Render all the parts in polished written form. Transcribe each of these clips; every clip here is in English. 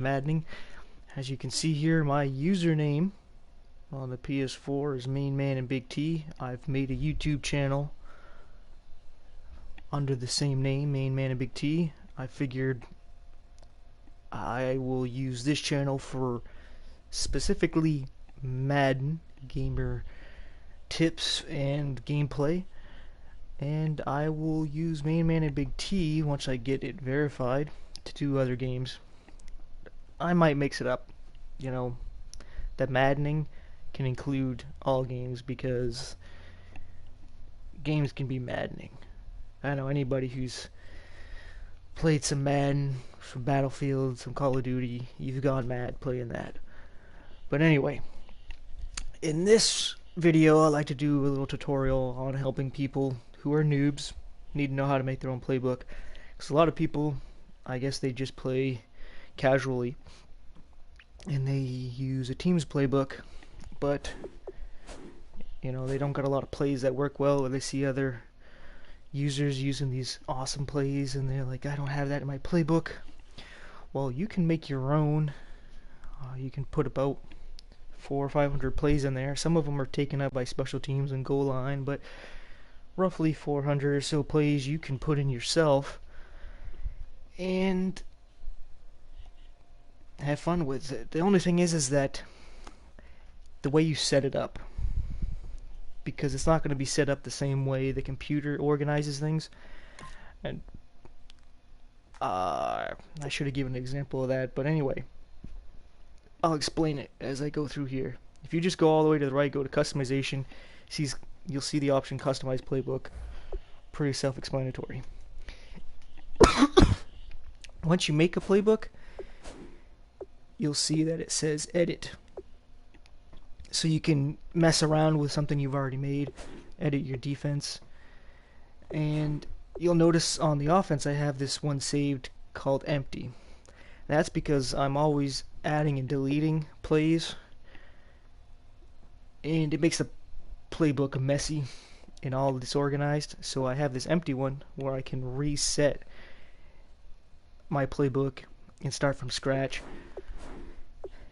Maddening. As you can see here, my username on the PS4 is Main Man and Big T. I've made a YouTube channel under the same name, Main Man and Big T. I figured I will use this channel for specifically Madden gamer tips and gameplay, and I will use Main Man and Big T once I get it verified to do other games. I might mix it up, you know, that maddening can include all games because games can be maddening. I know anybody who's played some Madden, some Battlefield, some Call of Duty, you've gone mad playing that. But anyway, in this video I like to do a little tutorial on helping people who are noobs, need to know how to make their own playbook. Because a lot of people, I guess they just play casually and they use a team's playbook, but you know, they don't got a lot of plays that work well, or they see other users using these awesome plays and they're like, I don't have that in my playbook. Well, you can make your own. You can put about 400 or 500 plays in there. Some of them are taken up by special teams and goal line, but roughly 400 or so plays you can put in yourself and have fun with it. The only thing is that the way you set it up, because it's not going to be set up the same way the computer organizes things. And I should have given an example of that, but anyway, I'll explain it as I go through here. If you just go all the way to the right, go to customization, you'll see the option customize playbook. Pretty self-explanatory. Once you make a playbook, you'll see that it says edit. So you can mess around with something you've already made, edit your defense. And you'll notice on the offense I have this one saved called empty. That's because I'm always adding and deleting plays, and it makes the playbook messy and all disorganized. So I have this empty one where I can reset my playbook and start from scratch.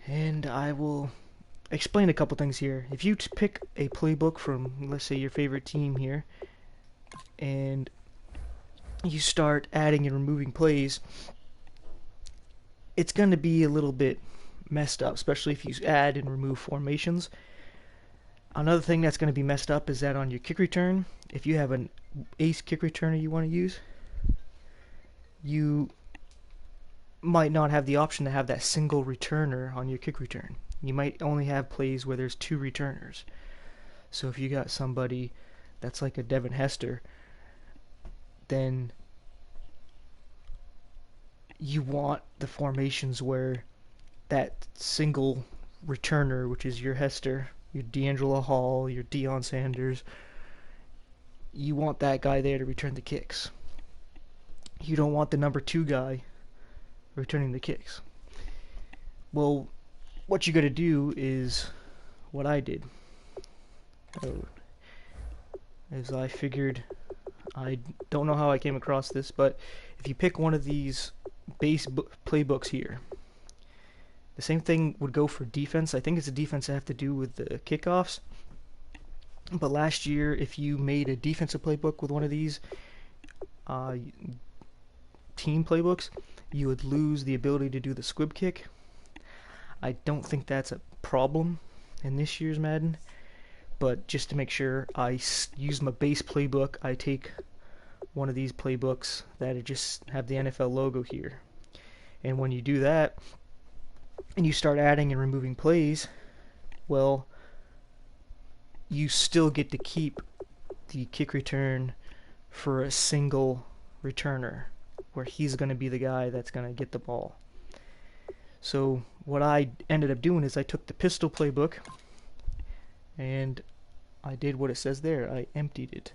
And I will explain a couple things here. If you pick a playbook from, let's say, your favorite team here, and you start adding and removing plays, it's going to be a little bit messed up, especially if you add and remove formations. Another thing that's going to be messed up is that on your kick return, if you have an ace kick returner you want to use, you might not have the option to have that single returner on your kick return. You might only have plays where there's two returners. So if you got somebody that's like a Devin Hester, then you want the formations where that single returner, which is your Hester, your D'Angelo Hall, your Deion Sanders, you want that guy there to return the kicks. You don't want the number 2 guy returning the kicks. Well, what you gotta do is what I did. As I figured, I don't know how I came across this, but if you pick one of these base playbooks here, the same thing would go for defense. I think it's a defense that have to do with the kickoffs. But last year, if you made a defensive playbook with one of these team playbooks, you would lose the ability to do the squib kick. I don't think that's a problem in this year's Madden, but just to make sure I use my base playbook, I take one of these playbooks that just have the NFL logo here. And when you do that, and you start adding and removing plays, well, you still get to keep the kick return for a single returner, where he's going to be the guy that's going to get the ball. So what I ended up doing is I took the pistol playbook and I did what it says there. I emptied it.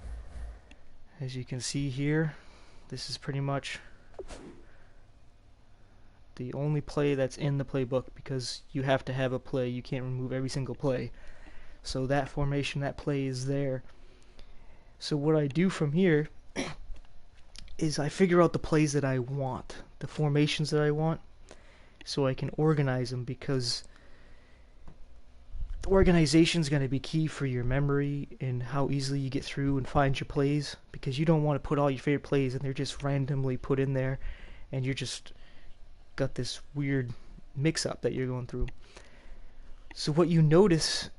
As you can see here, this is pretty much the only play that's in the playbook, because you have to have a play. You can't remove every single play. So that formation, that play is there. So what I do from here is I figure out the plays that I want, the formations that I want, so I can organize them, because organization is going to be key for your memory and how easily you get through and find your plays, because you don't want to put all your favorite plays and they're just randomly put in there and you're just got this weird mix-up that you're going through. So what you notice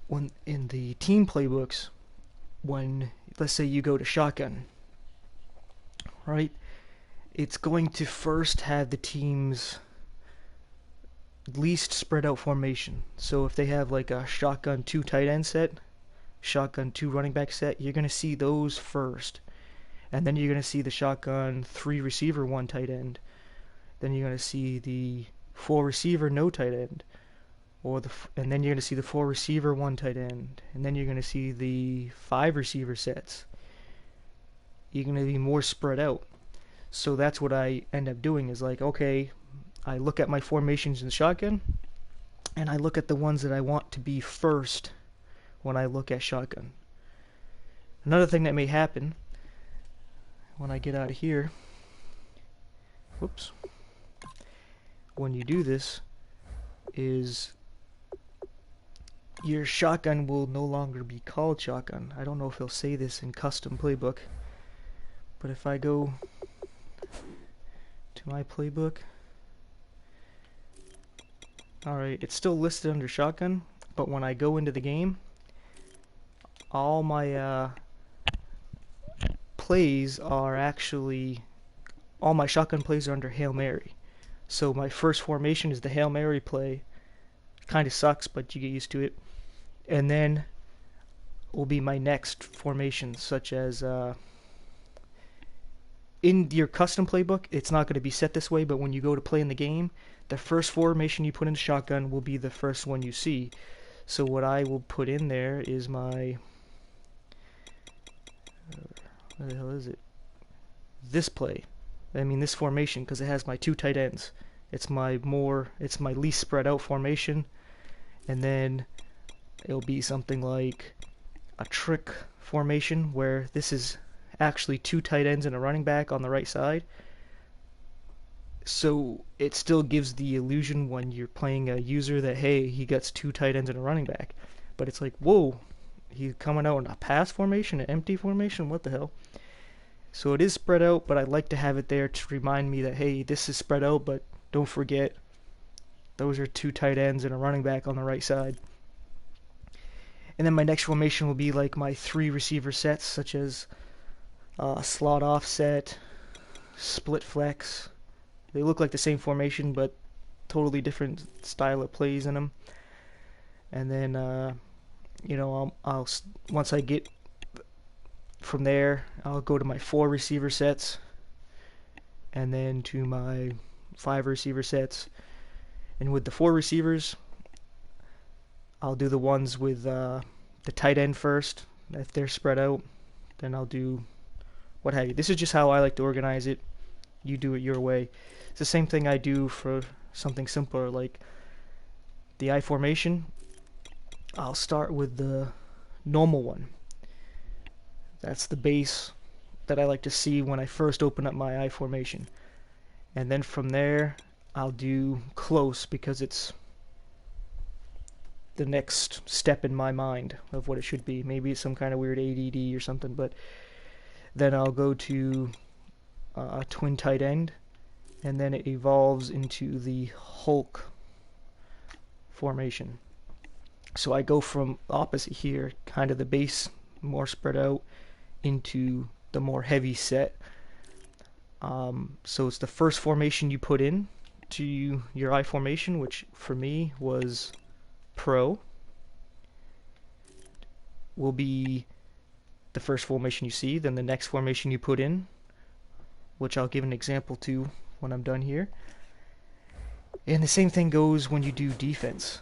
when in the team playbooks, when let's say you go to shotgun, right, it's going to first have the team's least spread out formation. So if they have like a shotgun 2 tight end set, shotgun 2 running back set, you're going to see those first. And then you're going to see the shotgun 3 receiver 1 tight end. Then you're going to see the 4 receiver no tight end. And then you're going to see the 4 receiver 1 tight end. And then you're going to see the 5 receiver sets. You're going to be more spread out. So that's what I end up doing, is like, okay, I look at my formations in the shotgun, and I look at the ones that I want to be first when I look at shotgun. Another thing that may happen when I get out of here, whoops, when you do this, is your shotgun will no longer be called shotgun. I don't know if they'll say this in custom playbook, but if I go to my playbook, alright, it's still listed under shotgun, but when I go into the game, all my plays are actually, all my shotgun plays are under Hail Mary. So my first formation is the Hail Mary play. Kind of sucks, but you get used to it. And then will be my next formation, such as in your custom playbook, it's not going to be set this way, but when you go to play in the game, the first formation you put in the shotgun will be the first one you see. So what I will put in there is my, where the hell is it? This play. I mean this formation, because it has my 2 tight ends. It's my least spread out formation. And then it'll be something like a trick formation, where this is actually 2 tight ends and a running back on the right side. So it still gives the illusion when you're playing a user that, hey, he gets 2 tight ends and a running back. But it's like, whoa, he's coming out in a pass formation, an empty formation? What the hell? So it is spread out, but I like to have it there to remind me that, hey, this is spread out, but don't forget, those are 2 tight ends and a running back on the right side. And then my next formation will be like my 3 receiver sets, such as slot offset, split flex. They look like the same formation, but totally different style of plays in them. And then, I'll once I get from there, I'll go to my 4 receiver sets, and then to my 5 receiver sets. And with the 4 receivers, I'll do the ones with the tight end first. If they're spread out, then I'll do what have you. This is just how I like to organize it. You do it your way. It's the same thing I do for something simpler like the I formation. I'll start with the normal one. That's the base that I like to see when I first open up my I formation. And then from there, I'll do close, because it's the next step in my mind of what it should be. Maybe it's some kind of weird ADD or something, but then I'll go to a twin tight end, and then it evolves into the Hulk formation. So I go from opposite here, kind of the base more spread out, into the more heavy set. So it's the first formation you put in to your I formation, which for me was Pro, will be the first formation you see. Then the next formation you put in, which I'll give an example to when I'm done here. And the same thing goes when you do defense.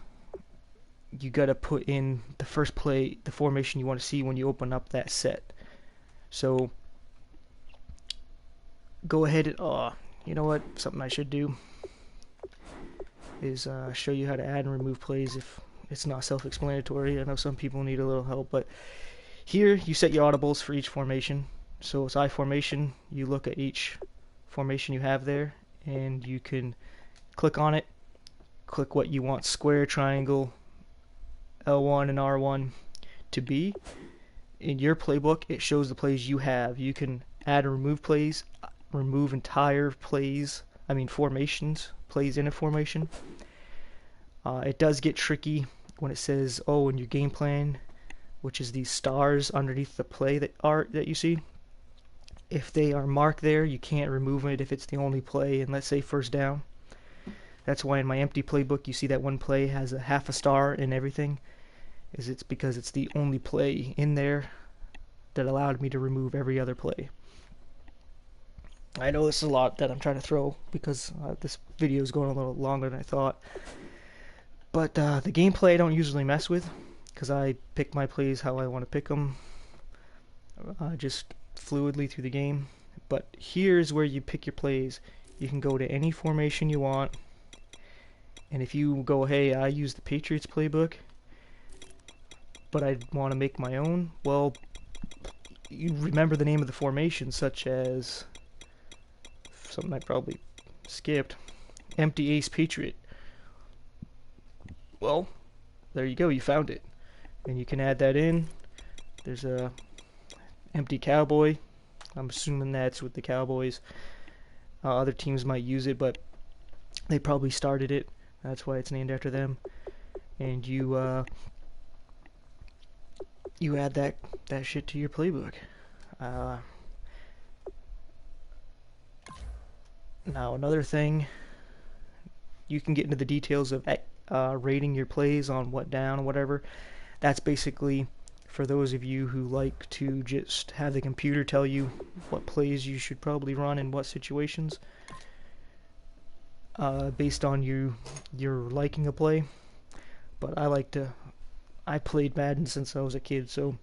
You gotta put in the first play, the formation you want to see when you open up that set. So go ahead and, you know what, something I should do is show you how to add and remove plays if it's not self-explanatory. I know some people need a little help, but here you set your audibles for each formation. So it's I formation, you look at each formation you have there, and you can click on it, click what you want, square, triangle, L1 and R1 to be. In your playbook, it shows the plays you have. You can add and remove plays, remove entire plays, formations, plays in a formation. It does get tricky when it says, oh, in your game plan, which is these stars underneath the play that you see. If they are marked there, you can't remove it if it's the only play in, let's say, first down. That's why in my empty playbook you see that one play has a half a star and everything. It's because it's the only play in there that allowed me to remove every other play. I know this is a lot that I'm trying to throw because this video is going a little longer than I thought. But the gameplay I don't usually mess with because I pick my plays how I want to pick them. Just fluidly through the game. But here's where you pick your plays. You can go to any formation you want, and if you go, hey, I use the Patriots playbook but I want to make my own, well, you remember the name of the formation, such as something I probably skipped, empty ace patriot. Well, there you go, you found it, and you can add that in. There's a empty cowboy. I'm assuming that's with the Cowboys. Other teams might use it, but they probably started it. That's why it's named after them. And you add that shit to your playbook. Now another thing, you can get into the details of rating your plays on what down, whatever. That's basically for those of you who like to just have the computer tell you what plays you should probably run in what situations, based on your liking a play. But I played Madden since I was a kid, so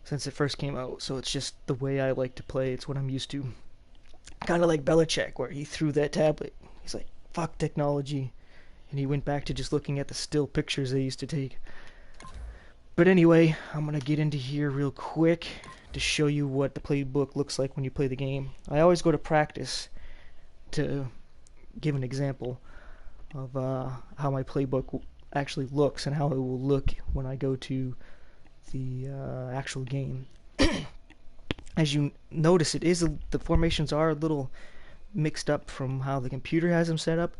since it first came out, so it's just the way I like to play. It's what I'm used to. Kind of like Belichick, where he threw that tablet. He's like, fuck technology, and he went back to just looking at the still pictures they used to take. But anyway, I'm going to get into here real quick to show you what the playbook looks like when you play the game. I always go to practice to give an example of how my playbook actually looks and how it will look when I go to the actual game. As you notice, the formations are a little mixed up from how the computer has them set up,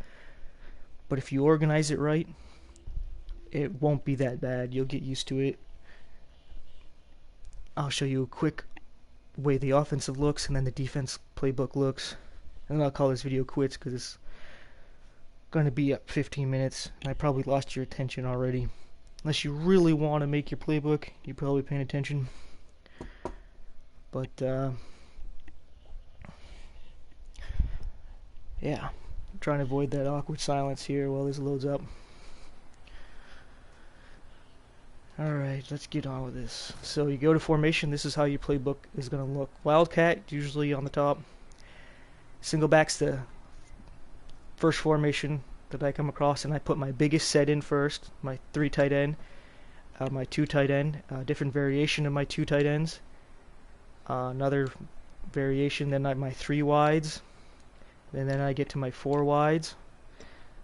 but if you organize it right, it won't be that bad. You'll get used to it. I'll show you a quick way the offensive looks and then the defense playbook looks, and then I'll call this video quits because it's going to be up 15 minutes and I probably lost your attention already. Unless you really want to make your playbook, you're probably paying attention. But yeah, I'm trying to avoid that awkward silence here while this loads up. Alright, let's get on with this. So you go to formation, this is how your playbook is going to look. Wildcat, usually on the top. Single back's the first formation that I come across, and I put my biggest set in first, my 3 tight end, my 2 tight end, different variation of my 2 tight ends, another variation, then my 3 wides, and then I get to my 4 wides.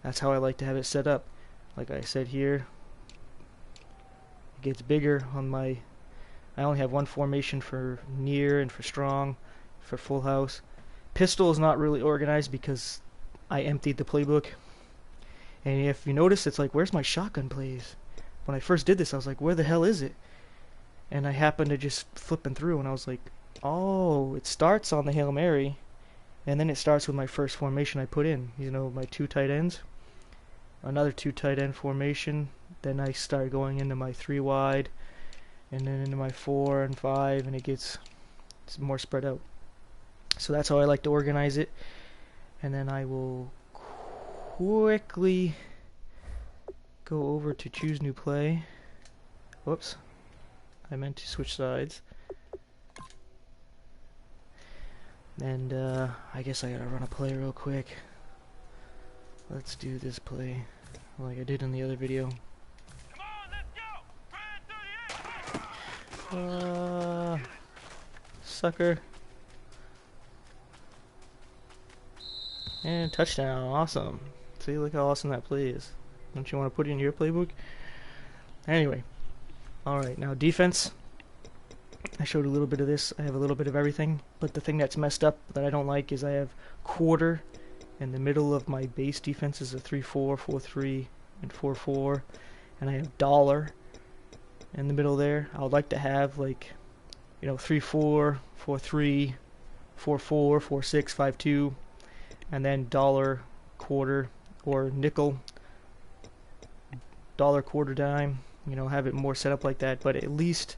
That's how I like to have it set up. Like I said here, it gets bigger on my, I only have one formation for near and for strong, for full house. Pistol is not really organized because I emptied the playbook. And if you notice, it's like, where's my shotgun plays? When I first did this, I was like, where the hell is it? And I happened to just flipping through, and I was like, oh, it starts on the Hail Mary, and then it starts with my first formation I put in. You know, my 2 tight ends, another 2 tight end formation, then I start going into my 3 wide, and then into my 4 and 5, and it's more spread out. So that's how I like to organize it. And then I will quickly go over to choose new play. Whoops, I meant to switch sides. And I guess I gotta run a play real quick. Let's do this play like I did in the other video. Come on, let's go! Sucker. And touchdown. Awesome. See, look how awesome that play is. Don't you want to put it in your playbook? Anyway. Alright, now defense. I showed a little bit of this. I have a little bit of everything. But the thing that's messed up that I don't like is I have quarter. In the middle of my base defense is a 3-4, 4-3, and 4-4. And I have dollar in the middle there. I would like to have, like, 3-4, 4-3, 4-4, 4-6, 5-2, and then dollar, quarter, or nickel, dollar, quarter, dime. Have it more set up like that. But at least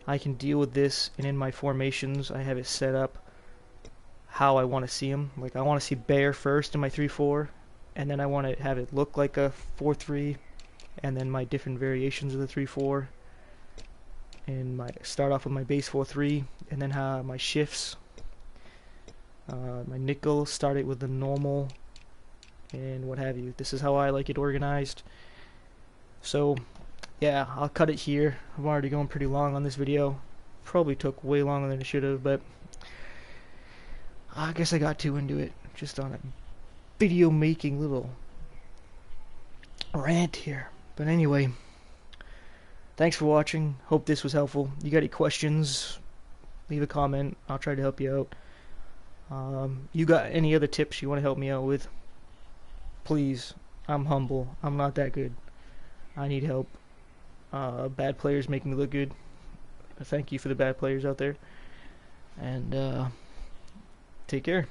I can deal with this, and in my formations I have it set up how I want to see them. Like, I want to see bear first in my 3-4, and then I want to have it look like a 4-3, and then my different variations of the 3-4, and start off with my base 4-3, and then my shifts, my nickel, start it with the normal, and what have you. This is how I like it organized. So yeah, I'll cut it here. I'm already going pretty long on this video. Probably took way longer than it should have, but I guess I got too into it, just on a video making little rant here. But anyway, thanks for watching. Hope this was helpful. You got any questions, leave a comment. I'll try to help you out. You got any other tips you want to help me out with? Please. I'm humble. I'm not that good. I need help. Bad players make me look good. Thank you for the bad players out there. And take care.